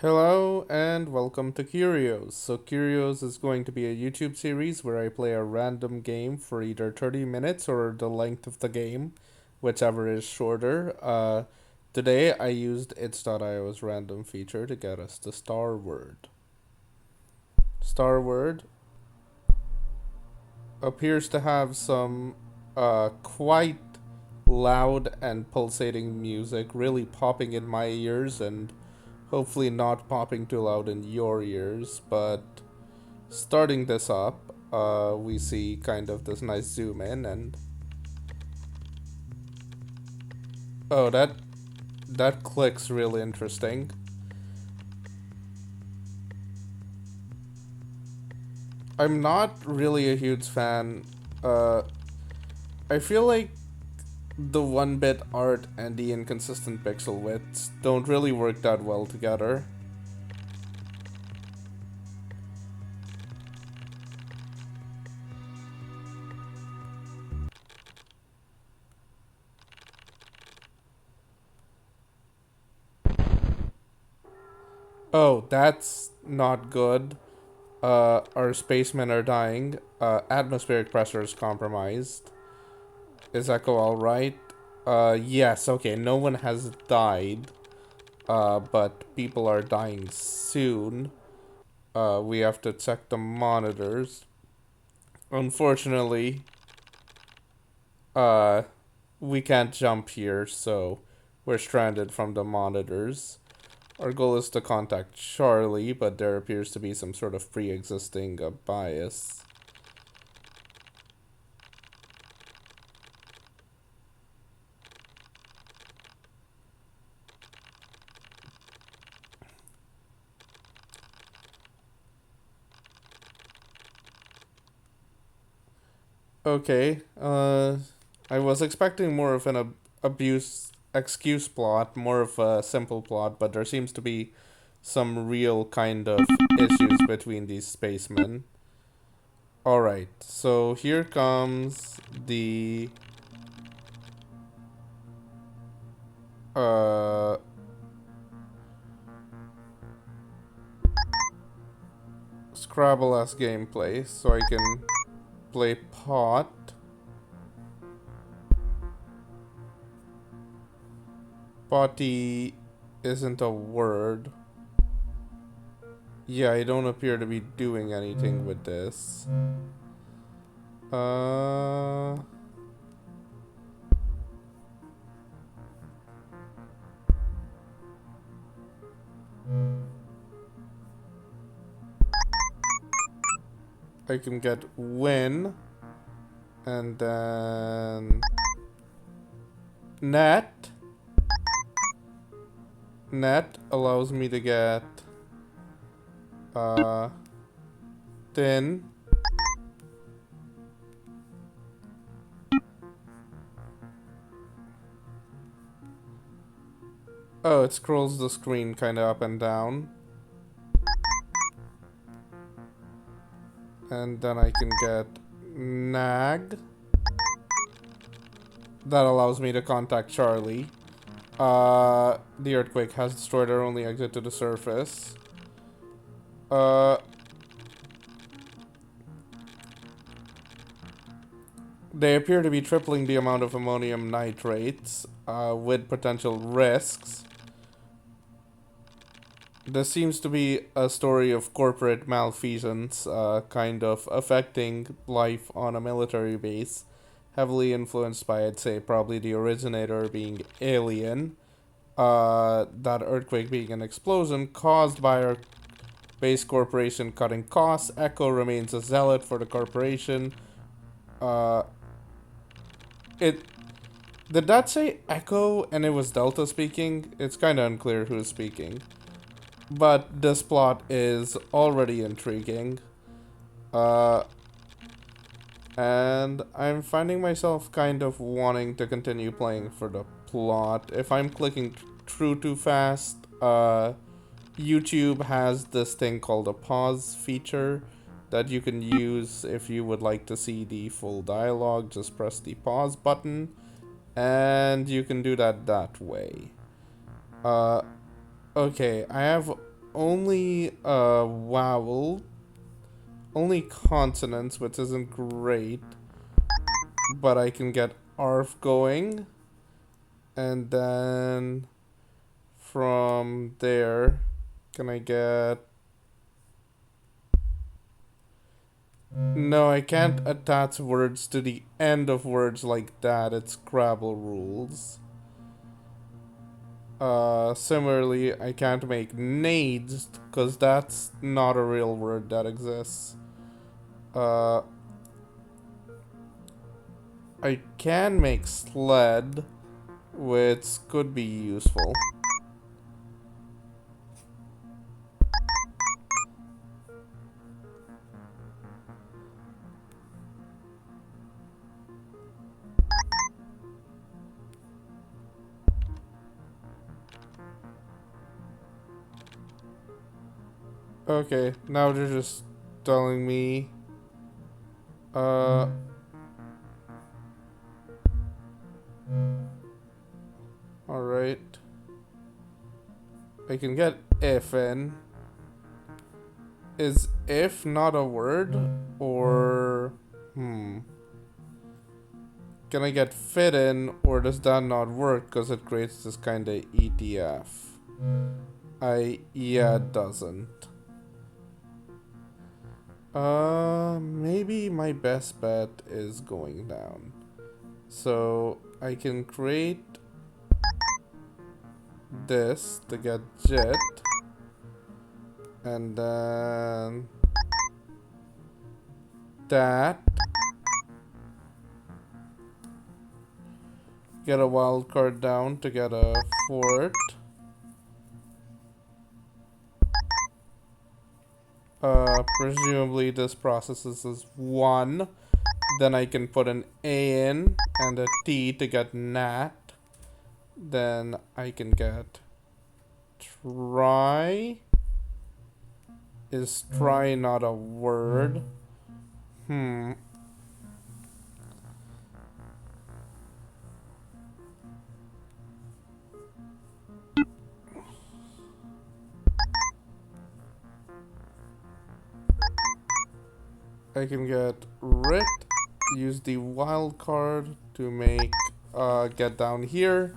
Hello and welcome to Curios. So, Curios is going to be a YouTube series where I play a random game for either 30 minutes or the length of the game, whichever is shorter. Today I used its.io's random feature to get us the star word. Star word appears to have some quite loud and pulsating music, really popping in my ears and hopefully not popping too loud in your ears, but starting this up, we see kind of this nice zoom in and oh, that clicks really interesting. I'm not really a huge fan. Uh, I feel like the one-bit art and the inconsistent pixel widths don't really work that well together. Oh, that's not good. Our spacemen are dying. Atmospheric pressure is compromised. Is Echo alright? Yes, okay, no one has died. But people are dying soon. We have to check the monitors. Unfortunately, uh, we can't jump here, so we're stranded from the monitors. Our goal is to contact Charlie, but there appears to be some sort of pre-existing bias. Okay, I was expecting more of an abuse excuse plot, more of a simple plot, but there seems to be some real kind of issues between these spacemen. Alright, so here comes the uh Scrabble-esque gameplay, so I can play pot. Potty isn't a word. Yeah, I don't appear to be doing anything with this. Uh I can get win and then net. Net allows me to get uh thin. Oh, it scrolls the screen kind of up and down. And then I can get nag. That allows me to contact Charlie. The earthquake has destroyed our only exit to the surface. Uh, they appear to be tripling the amount of ammonium nitrates, with potential risks. This seems to be a story of corporate malfeasance, kind of affecting life on a military base, heavily influenced by, I'd say, probably the originator being alien. That earthquake being an explosion caused by our base corporation cutting costs. Echo remains a zealot for the corporation. Uh, it did that say Echo and it was Delta speaking? It's kind of unclear who's speaking. But this plot is already intriguing. Uh, and I'm finding myself kind of wanting to continue playing for the plot. If I'm clicking through too fast, YouTube has this thing called a pause feature that you can use if you would like to see the full dialogue. Just press the pause button, and you can do that way. Uh, okay, I have only vowel, only consonants, which isn't great, but I can get arf going, and then from there, can I get... No, I can't attach words to the end of words like that. It's Scrabble rules. Similarly, I can't make nades, because that's not a real word that exists. Uh, I can make sled, which could be useful. Okay, now they're just telling me, uh, alright. I can get if in. Is if not a word? Or... Can I get fit in, or does that not work because it creates this kind of ETF? Yeah, it doesn't. Maybe my best bet is going down. So I can create this to get jet, and then that, get a wild card down to get a fort. Presumably this processes as 1. Then I can put an A in and a T to get nat. Then I can get try. Is try not a word? I can get writ, use the wild card to make get down here.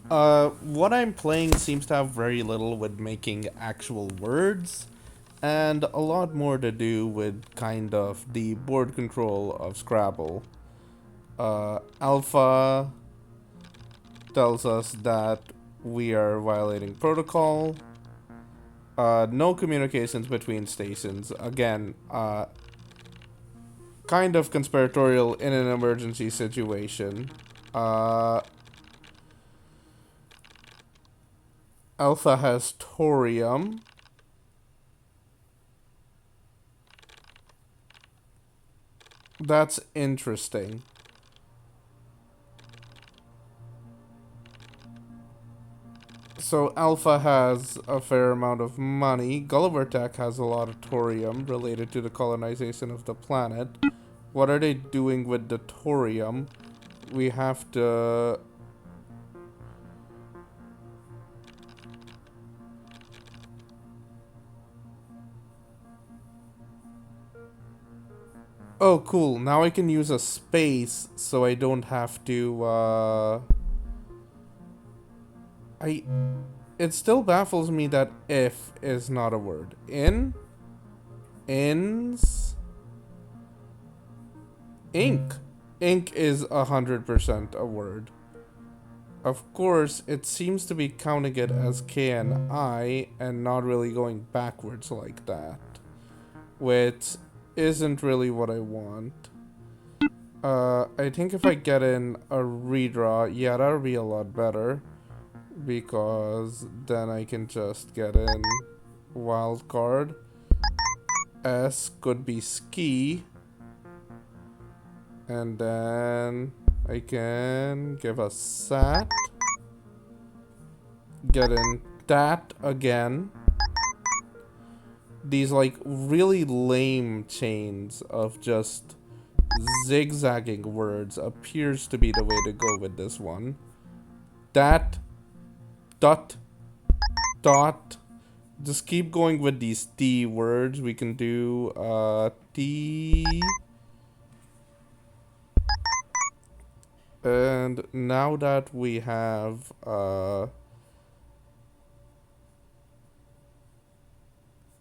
What I'm playing seems to have very little with making actual words, and a lot more to do with kind of the board control of Scrabble. Alpha tells us that we are violating protocol. No communications between stations. Again, kind of conspiratorial in an emergency situation. Alpha has thorium. That's interesting. So Alpha has a fair amount of money. Gulliver Tech has a lot of thorium related to the colonization of the planet. What are they doing with the thorium? We have to... Oh, cool. Now I can use a space so I don't have to, It still baffles me that if is not a word. In? Ins? Ink. Ink is 100% a word. Of course, it seems to be counting it as K and I and not really going backwards like that. Which isn't really what I want. I think if I get in a redraw, yeah, that'll be a lot better. Because then I can just get in wild card. S could be ski. And then I can give a sat. Get in that again. These like really lame chains of just zigzagging words appears to be the way to go with this one. That, dot, dot, just keep going with these T words. We can do T. And now that we have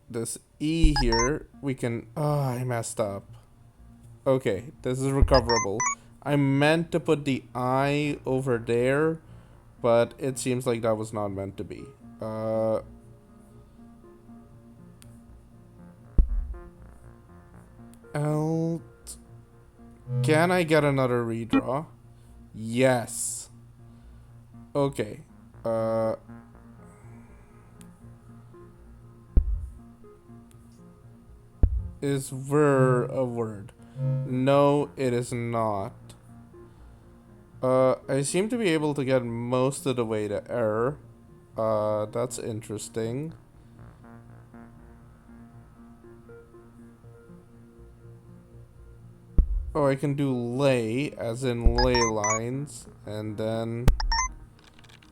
this E here, we can... I messed up. Okay, this is recoverable. I meant to put the I over there, but it seems like that was not meant to be. L... Can I get another redraw? Yes. Okay. Is ver a word? No, it is not. I seem to be able to get most of the way to error. That's interesting. Oh, I can do lay, as in ley lines, and then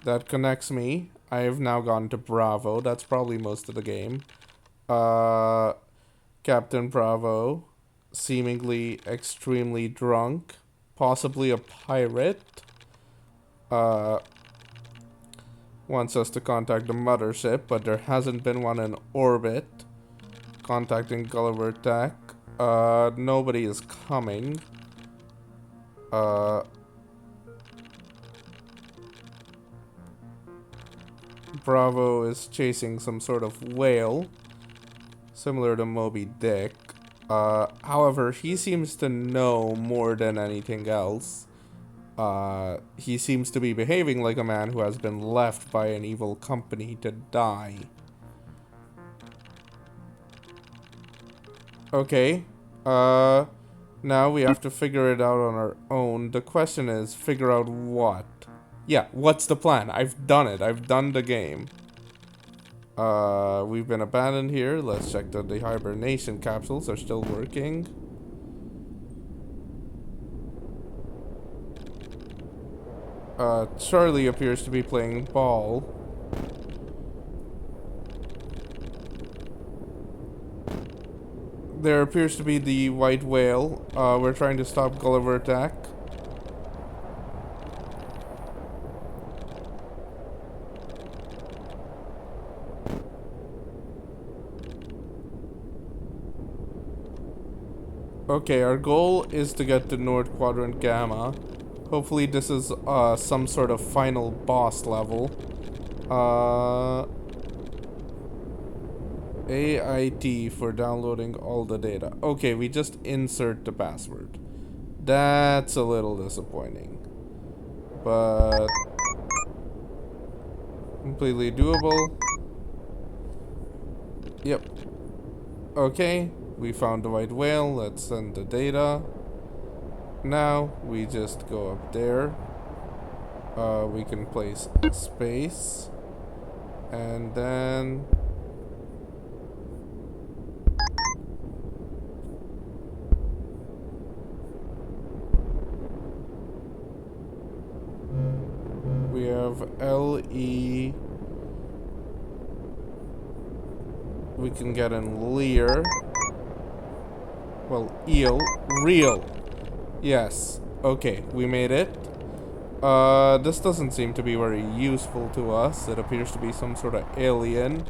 that connects me. I have now gone to Bravo. That's probably most of the game. Captain Bravo, seemingly extremely drunk, possibly a pirate, wants us to contact the mothership, but there hasn't been one in orbit. Contacting Gulliver Tech. Nobody is coming. Bravo is chasing some sort of whale, similar to Moby Dick. However, he seems to know more than anything else. He seems to be behaving like a man who has been left by an evil company to die. Okay. Now we have to figure it out on our own. The question is, figure out what? Yeah, what's the plan? I've done it. I've done the game. We've been abandoned here. Let's check that the hibernation capsules are still working. Charlie appears to be playing ball. There appears to be the white whale. We're trying to stop Gulliver attack. Okay, our goal is to get to North Quadrant Gamma. Hopefully this is some sort of final boss level. AIT for downloading all the data. Okay, we just insert the password. That's a little disappointing. But completely doable. Yep. Okay, we found the white whale. Let's send the data. Now we just go up there. We can place a space. And then we have LE. We can get in Lear. Well, eel. Real. Yes. Okay, we made it. This doesn't seem to be very useful to us. It appears to be some sort of alien.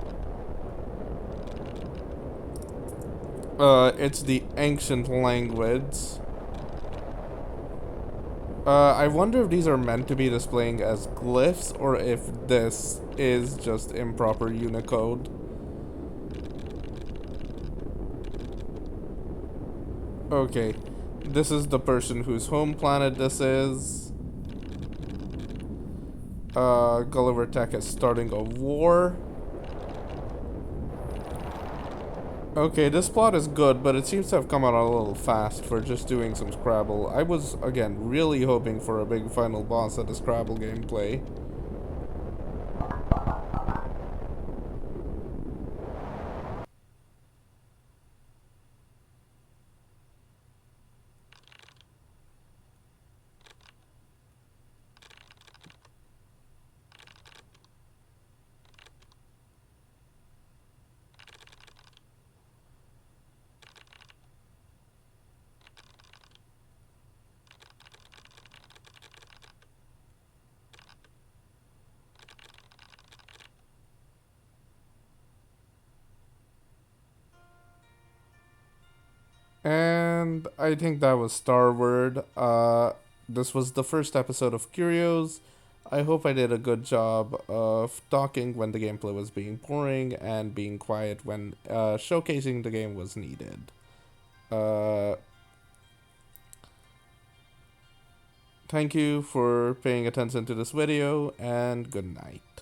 It's the ancient language. I wonder if these are meant to be displaying as glyphs or if this is just improper Unicode. Okay, this is the person whose home planet this is. Gulliver Tech is starting a war. Okay, this plot is good, but it seems to have come out a little fast for just doing some Scrabble. I was, again, really hoping for a big final boss at the Scrabble gameplay. I think that was Starward. This was the first episode of Curios. I hope I did a good job of talking when the gameplay was being boring and being quiet when showcasing the game was needed. Uh, Thank you for paying attention to this video, and good night.